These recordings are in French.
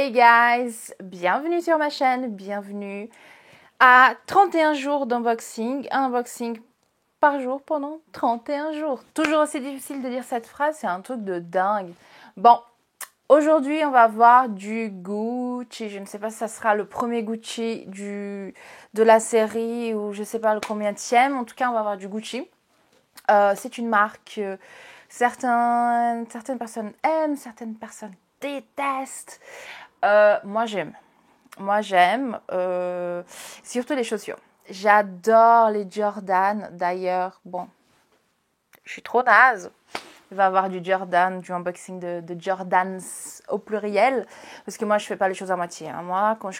Hey guys, bienvenue sur ma chaîne, bienvenue à 31 jours d'unboxing, un unboxing par jour pendant 31 jours. Toujours aussi difficile de dire cette phrase, c'est un truc de dingue. Bon, aujourd'hui on va voir du Gucci, je ne sais pas si ça sera le premier Gucci de la série ou je ne sais pas le combienième, en tout cas on va voir du Gucci. C'est une marque que certaines personnes aiment, certaines personnes détestent. Moi j'aime. Surtout les chaussures. J'adore les Jordan. D'ailleurs, bon, je suis trop naze. Il va y avoir du Jordan, du unboxing de Jordans au pluriel. Parce que moi, je fais pas les choses à moitié. Hein. Moi, quand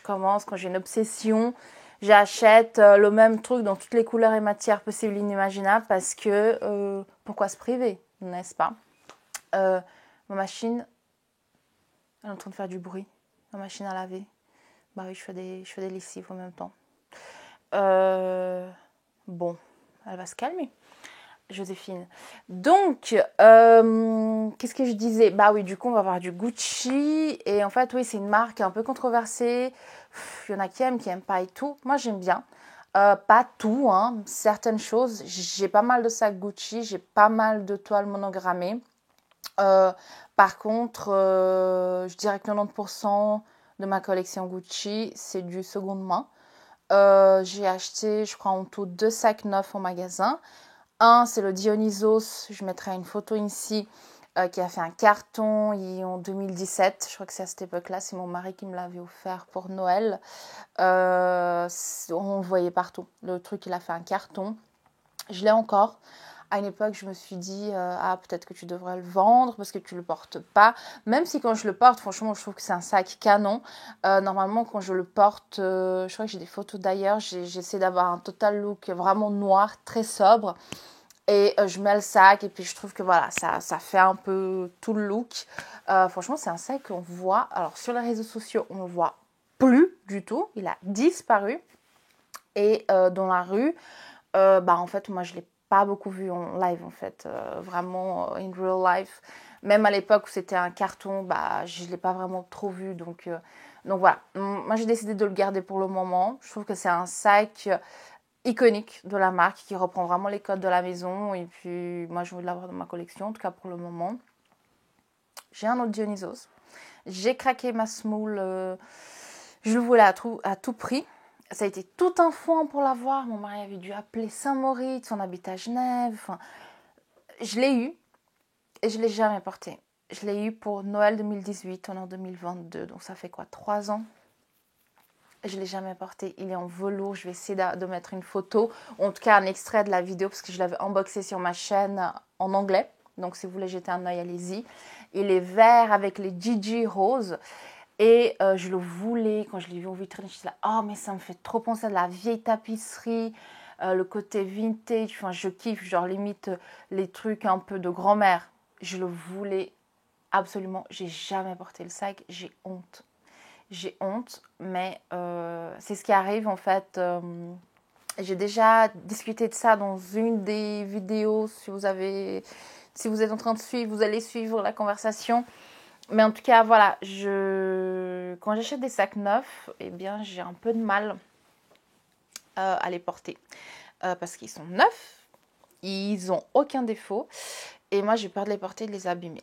j'ai une obsession, j'achète le même truc dans toutes les couleurs et matières possibles et inimaginables. Parce que, pourquoi se priver, n'est-ce pas? Ma machine, elle est en train de faire du bruit. Ma machine à laver. Bah oui, je fais des lessives en même temps. Bon, elle va se calmer, Joséphine. Donc, qu'est-ce que je disais? Bah oui, du coup, on va avoir du Gucci. Et en fait, oui, c'est une marque un peu controversée. Il y en a qui aiment pas et tout. Moi, j'aime bien. Pas tout, hein. Certaines choses. J'ai pas mal de sacs Gucci. J'ai pas mal de toiles monogrammées. Par contre, je dirais que 90% de ma collection Gucci, c'est du seconde main. J'ai acheté, je crois, en tout 2 sacs neufs en magasin. Un, c'est le Dionysos, je mettrai une photo ici, qui a fait un carton en 2017. Je crois que c'est à cette époque-là, c'est mon mari qui me l'avait offert pour Noël. On le voyait partout. Le truc, il a fait un carton. Je l'ai encore. À une époque, je me suis dit, peut-être que tu devrais le vendre parce que tu ne le portes pas. Même si quand je le porte, franchement, je trouve que c'est un sac canon. Normalement, quand je le porte, je crois que j'ai des photos d'ailleurs, j'essaie d'avoir un total look vraiment noir, très sobre. Et je mets le sac et puis je trouve que voilà, ça fait un peu tout le look. Franchement, c'est un sac qu'on voit. Alors, sur les réseaux sociaux, on ne le voit plus du tout. Il a disparu. Et dans la rue, en fait, moi, je l'ai pas beaucoup vu en live, en fait. Vraiment, in real life. Même à l'époque où c'était un carton, je ne l'ai pas vraiment trop vu. Donc voilà. Moi, j'ai décidé de le garder pour le moment. Je trouve que c'est un sac iconique de la marque qui reprend vraiment les codes de la maison. Et puis, moi, je veux l'avoir dans ma collection, en tout cas pour le moment. J'ai un autre Dionysos. J'ai craqué ma smoule. Je le voulais à tout prix. Ça a été tout un foin pour l'avoir. Mon mari avait dû appeler Saint-Moritz, on habite à Genève. Enfin, je l'ai eu et je ne l'ai jamais porté. Je l'ai eu pour Noël 2018, on est en 2022, donc ça fait quoi, 3 ans? Je ne l'ai jamais porté, il est en velours. Je vais essayer de mettre une photo, ou en tout cas un extrait de la vidéo, parce que je l'avais unboxé sur ma chaîne en anglais. Donc si vous voulez jeter un œil, allez-y. Il est vert avec les Gigi roses. Et je le voulais, quand je l'ai vu en vitrine, je suis là, oh mais ça me fait trop penser à de la vieille tapisserie, le côté vintage, enfin je kiffe, genre limite les trucs un peu de grand-mère. Je le voulais absolument, j'ai jamais porté le sac, j'ai honte. J'ai honte, mais c'est ce qui arrive en fait. J'ai déjà discuté de ça dans une des vidéos, si vous êtes en train de suivre, vous allez suivre la conversation. Mais en tout cas, voilà, quand j'achète des sacs neufs, eh bien, j'ai un peu de mal à les porter. Parce qu'ils sont neufs, ils n'ont aucun défaut. Et moi, j'ai peur de les porter et de les abîmer.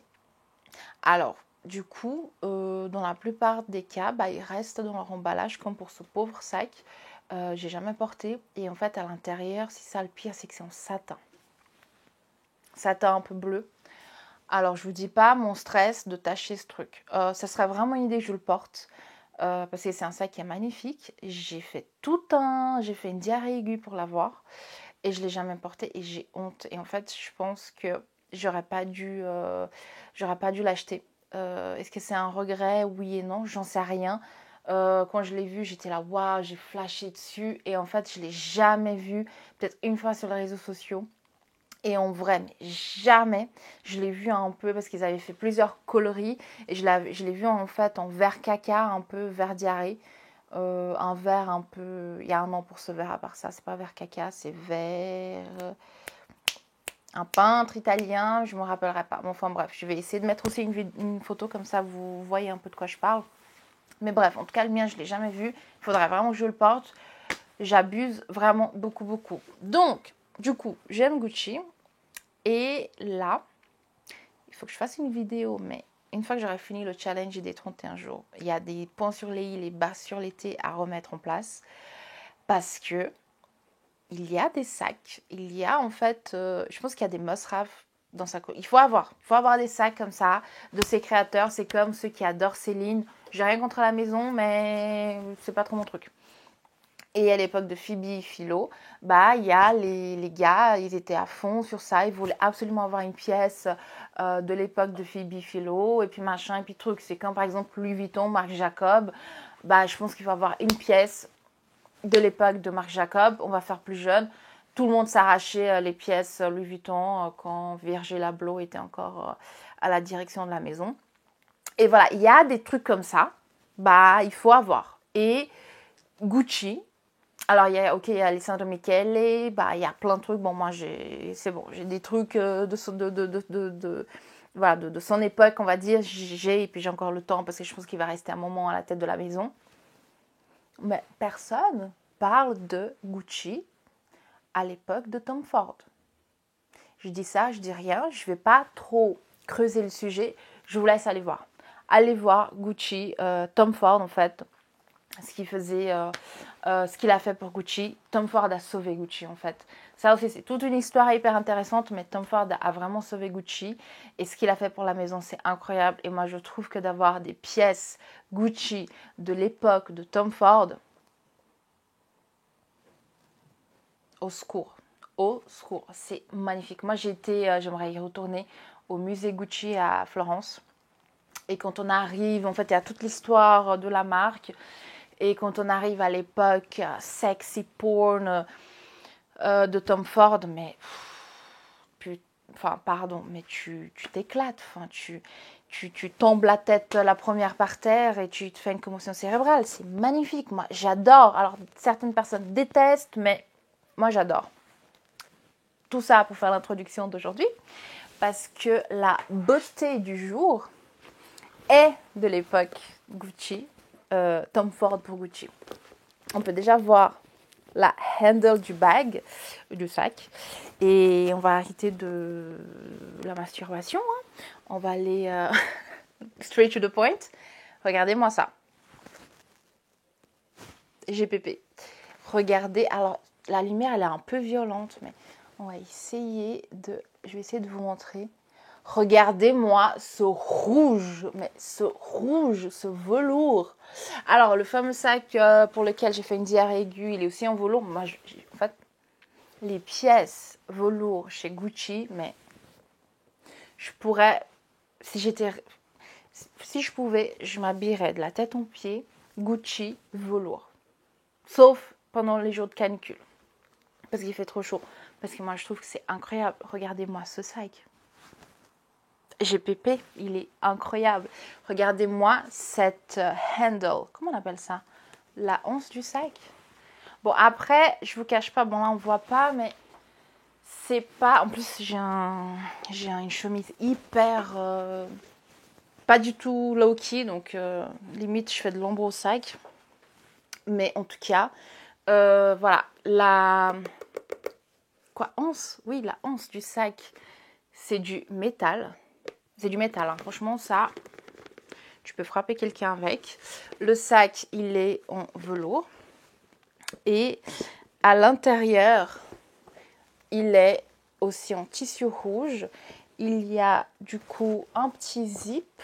Alors, du coup, dans la plupart des cas, ils restent dans leur emballage, comme pour ce pauvre sac. J'ai jamais porté. Et en fait, à l'intérieur, c'est ça le pire, c'est que c'est en satin. Satin un peu bleu. Alors, je vous dis pas mon stress de tâcher ce truc. Ça serait vraiment une idée que je le porte. Parce que c'est un sac qui est magnifique. J'ai fait une diarrhée aiguë pour l'avoir. Et je ne l'ai jamais porté et j'ai honte. Et en fait, je pense que j'aurais pas dû l'acheter. Est-ce que c'est un regret? Oui et non, j'en sais rien. Quand je l'ai vu, j'étais là, waouh, j'ai flashé dessus. Et en fait, je ne l'ai jamais vu. Peut-être une fois sur les réseaux sociaux. Et en vrai, mais jamais. Je l'ai vu un peu parce qu'ils avaient fait plusieurs coloris. Et je l'ai vu en fait en vert caca, un peu vert diarrhée. Un vert un peu... Il y a un nom pour ce vert à part ça. C'est pas vert caca, c'est vert... Un peintre italien, je ne me rappellerai pas. Bon, enfin bref, je vais essayer de mettre aussi une photo comme ça, vous voyez un peu de quoi je parle. Mais bref, en tout cas, le mien, je ne l'ai jamais vu. Il faudrait vraiment que je le porte. J'abuse vraiment beaucoup, beaucoup. Donc, du coup, j'aime Gucci. Et là, il faut que je fasse une vidéo, mais une fois que j'aurai fini le challenge des 31 jours, il y a des points sur les i, les bas sur les t à remettre en place. Parce que il y a des sacs, il y a en fait, je pense qu'il y a des must-have dans sa il faut avoir des sacs comme ça de ces créateurs. C'est comme ceux qui adorent Céline. J'ai rien contre la maison, mais c'est pas trop mon truc. Et à l'époque de Phoebe et Philo, bah il y a les gars, ils étaient à fond sur ça, ils voulaient absolument avoir une pièce de l'époque de Phoebe et Philo, et puis machin, et puis truc. C'est comme par exemple Louis Vuitton, Marc Jacob, bah je pense qu'il faut avoir une pièce de l'époque de Marc Jacob. On va faire plus jeune. Tout le monde s'arrachait les pièces Louis Vuitton quand Virgil Abloh était encore à la direction de la maison. Et voilà, il y a des trucs comme ça, bah il faut avoir. Et Gucci, alors il y a Alessandro Michele, bah il y a plein de trucs. Bon, moi c'est bon, j'ai des trucs de son époque, on va dire. Et puis j'ai encore le temps parce que je pense qu'il va rester un moment à la tête de la maison. Mais personne parle de Gucci à l'époque de Tom Ford. Je dis ça, je dis rien, je ne vais pas trop creuser le sujet, je vous laisse aller voir. Allez voir Gucci, Tom Ford en fait, ce qu'il faisait, ce qu'il a fait pour Gucci. Tom Ford a sauvé Gucci en fait. Ça aussi, c'est toute une histoire hyper intéressante, mais Tom Ford a vraiment sauvé Gucci. Et ce qu'il a fait pour la maison, c'est incroyable. Et moi, je trouve que d'avoir des pièces Gucci de l'époque de Tom Ford, au secours, c'est magnifique. Moi, j'aimerais y retourner au musée Gucci à Florence. Et quand on arrive, en fait, il y a toute l'histoire de la marque. Et quand on arrive à l'époque sexy porn de Tom Ford, mais mais tu t'éclates. Enfin, tu tombes la tête la première par terre et tu te fais une commotion cérébrale. C'est magnifique. Moi, j'adore. Alors, certaines personnes détestent, mais moi, j'adore. Tout ça pour faire l'introduction d'aujourd'hui, parce que la beauté du jour est de l'époque Gucci, Tom Ford pour Gucci. On peut déjà voir la handle du sac, et on va arrêter de la masturbation. Hein. On va aller straight to the point. Regardez-moi ça. GPP. Regardez, alors la lumière elle est un peu violente, mais on va essayer je vais essayer de vous montrer. Regardez-moi ce rouge, ce velours. Alors, le fameux sac pour lequel j'ai fait une diarrhée aiguë, il est aussi en velours. Moi, en fait, les pièces velours chez Gucci, mais je pourrais, si je pouvais, je m'habillerais de la tête aux pieds, Gucci velours. Sauf pendant les jours de canicule. Parce qu'il fait trop chaud. Parce que moi, je trouve que c'est incroyable. Regardez-moi ce sac. GPP, il est incroyable. Regardez-moi cette handle. Comment on appelle ça? La once du sac. Bon, après, je vous cache pas. Bon, là, on voit pas, mais c'est pas... En plus, j'ai une chemise hyper... pas du tout low-key. Donc, limite, je fais de l'ombre au sac. Mais en tout cas, voilà. Once? Oui, la once du sac, c'est du métal. C'est du métal, hein. Franchement, ça, tu peux frapper quelqu'un avec. Le sac, il est en velours. Et à l'intérieur, il est aussi en tissu rouge. Il y a du coup un petit zip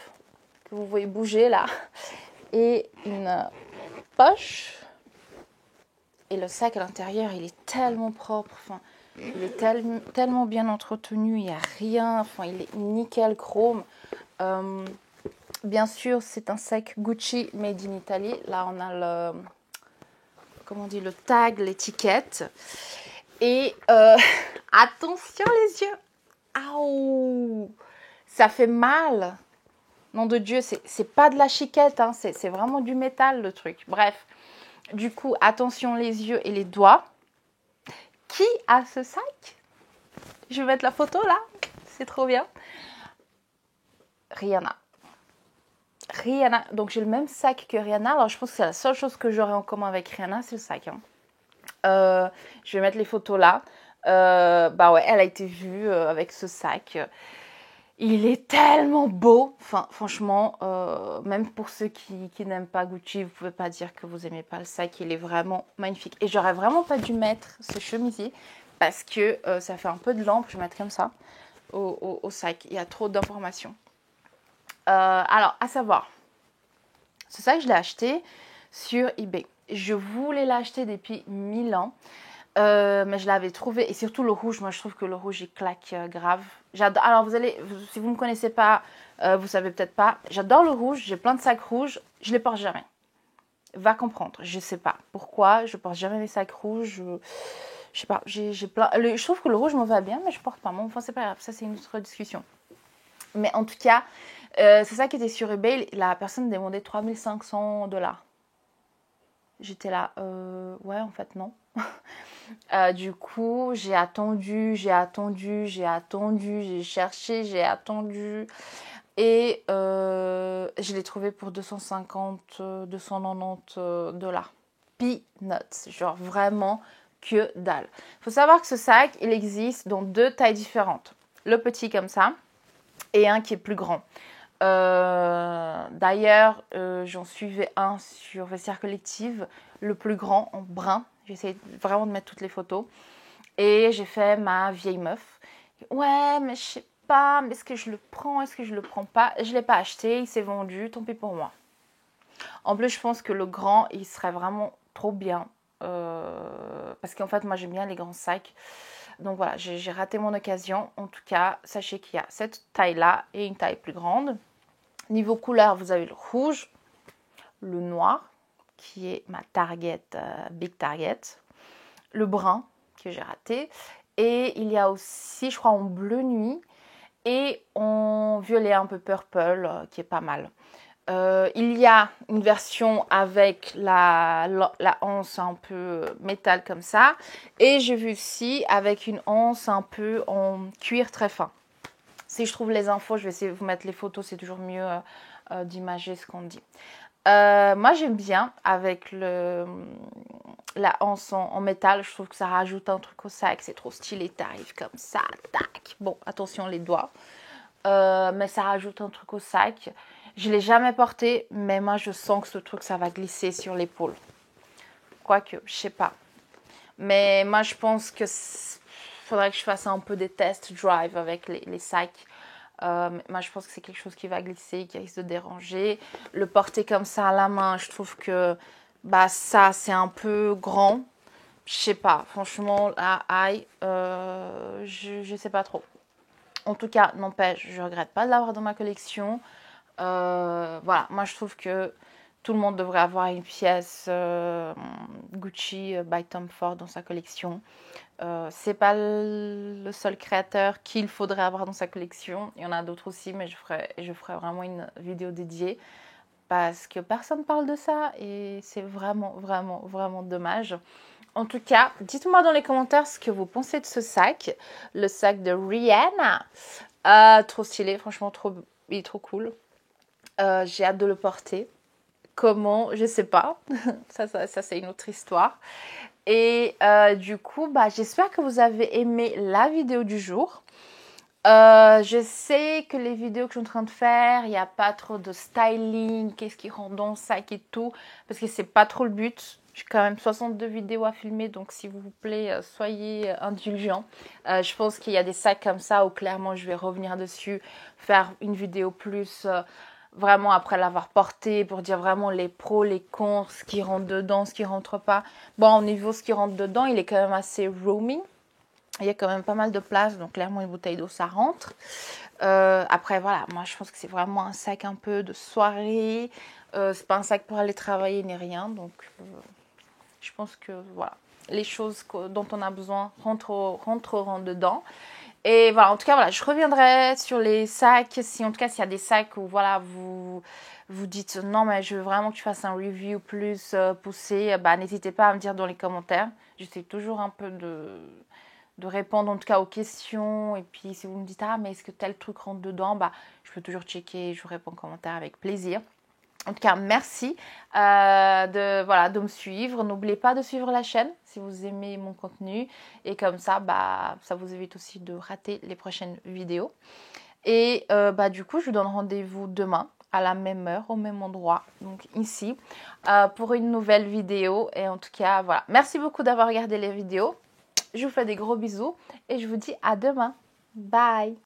que vous voyez bouger là. Et une poche. Et le sac à l'intérieur, il est tellement propre. Enfin, il est tellement bien entretenu. Il n'y a rien. Enfin, il est nickel chrome. Bien sûr, c'est un sac Gucci made in Italy. Là, on a le tag, l'étiquette. Et attention les yeux. Aouh, ça fait mal. Nom de Dieu, c'est pas de la chiquette, hein, c'est vraiment du métal le truc. Bref, du coup, attention les yeux et les doigts. Qui a ce sac? Je vais mettre la photo là. C'est trop bien. Rihanna. Rihanna. Donc j'ai le même sac que Rihanna. Alors je pense que c'est la seule chose que j'aurai en commun avec Rihanna, c'est le sac. Hein. Je vais mettre les photos là. Bah ouais, elle a été vue avec ce sac. Il est tellement beau. Enfin, franchement, même pour ceux qui n'aiment pas Gucci, vous pouvez pas dire que vous aimez pas le sac. Il est vraiment magnifique. Et j'aurais vraiment pas dû mettre ce chemisier parce que ça fait un peu de lampe. Je vais mettre comme ça au sac. Il y a trop d'informations. Alors, à savoir, ce sac, je l'ai acheté sur eBay. Je voulais l'acheter depuis 1000 ans. Mais je l'avais trouvé, et surtout le rouge, moi je trouve que le rouge il claque grave. J'adore. Alors si vous me connaissez pas, vous savez peut-être pas, j'adore le rouge, j'ai plein de sacs rouges, je les porte jamais. Va comprendre, je sais pas pourquoi, je porte jamais mes sacs rouges. Je sais pas, j'ai plein. Je trouve que le rouge me va bien, mais je porte pas. Bon, enfin c'est pas grave, ça c'est une autre discussion. Mais en tout cas, c'est ça qui était sur eBay, la personne demandait 3500$. J'étais là, ouais en fait non. Du coup, j'ai attendu, j'ai cherché, j'ai attendu. Et je l'ai trouvé pour 290$. Peanuts, genre vraiment que dalle. Il faut savoir que ce sac, il existe dans 2 tailles différentes. Le petit comme ça et un qui est plus grand. D'ailleurs, j'en suivais un sur Vestiaire Collective, le plus grand en brun. J'essaie vraiment de mettre toutes les photos. Et j'ai fait ma vieille meuf. Ouais, mais je sais pas, est-ce que je le prends, est-ce que je le prends pas? Je ne l'ai pas acheté, il s'est vendu, tant pis pour moi. En plus, je pense que le grand, il serait vraiment trop bien. Parce qu'en fait, moi, j'aime bien les grands sacs. Donc voilà, j'ai raté mon occasion. En tout cas, sachez qu'il y a cette taille-là et une taille plus grande. Niveau couleur, vous avez le rouge, le noir, qui est ma target, big target, le brun, que j'ai raté, et il y a aussi, je crois, en bleu nuit, et en violet un peu purple, qui est pas mal. Il y a une version avec la anse un peu métal comme ça, et j'ai vu aussi avec une anse un peu en cuir très fin. Si je trouve les infos, je vais essayer de vous mettre les photos, c'est toujours mieux d'imager ce qu'on dit. Moi, j'aime bien avec la anse en métal. Je trouve que ça rajoute un truc au sac. C'est trop stylé, t'arrives comme ça, tac. Bon, attention les doigts. Mais ça rajoute un truc au sac. Je ne l'ai jamais porté, mais moi, je sens que ce truc, ça va glisser sur l'épaule. Quoique, je sais pas. Mais moi, je pense que faudrait que je fasse un peu des tests drive avec les sacs. Moi, je pense que c'est quelque chose qui va glisser, qui risque de déranger. Le porter comme ça à la main, je trouve que ça, c'est un peu grand. Je sais pas, franchement, je sais pas trop. En tout cas, n'empêche, je regrette pas de l'avoir dans ma collection. Voilà, moi, je trouve que tout le monde devrait avoir une pièce Gucci by Tom Ford dans sa collection. C'est pas le seul créateur qu'il faudrait avoir dans sa collection. Il y en a d'autres aussi, mais je ferai vraiment une vidéo dédiée parce que personne parle de ça et c'est vraiment, vraiment, vraiment dommage. En tout cas, dites-moi dans les commentaires ce que vous pensez de ce sac. Le sac de Rihanna. Trop stylé, franchement, il est trop cool. J'ai hâte de le porter. Comment, je sais pas. ça c'est une autre histoire. Et du coup, j'espère que vous avez aimé la vidéo du jour. Je sais que les vidéos que je suis en train de faire, il n'y a pas trop de styling, qu'est-ce qui rend dans le sac et tout, parce que c'est pas trop le but. J'ai quand même 62 vidéos à filmer, donc s'il vous plaît, soyez indulgents. Je pense qu'il y a des sacs comme ça où clairement je vais revenir dessus, faire une vidéo plus... vraiment après l'avoir porté pour dire vraiment les pros, les cons, ce qui rentre dedans, ce qui rentre pas. Bon, au niveau ce qui rentre dedans, il est quand même assez roomy. Il y a quand même pas mal de place, donc clairement une bouteille d'eau ça rentre. Après voilà, moi je pense que c'est vraiment un sac un peu de soirée. C'est pas un sac pour aller travailler ni rien, donc je pense que voilà, les choses dont on a besoin rentreront dedans. Et voilà, en tout cas, voilà, je reviendrai sur les sacs. En tout cas, s'il y a des sacs où voilà, vous dites non, mais je veux vraiment que tu fasses un review plus poussé, n'hésitez pas à me dire dans les commentaires. J'essaie toujours un peu de répondre en tout cas aux questions. Et puis, si vous me dites mais est-ce que tel truc rentre dedans, je peux toujours checker, je vous réponds en commentaire avec plaisir. En tout cas, merci de me suivre. N'oubliez pas de suivre la chaîne si vous aimez mon contenu. Et comme ça, ça vous évite aussi de rater les prochaines vidéos. Et du coup, je vous donne rendez-vous demain à la même heure, au même endroit, donc ici, pour une nouvelle vidéo. Et en tout cas, voilà. Merci beaucoup d'avoir regardé les vidéos. Je vous fais des gros bisous et je vous dis à demain. Bye!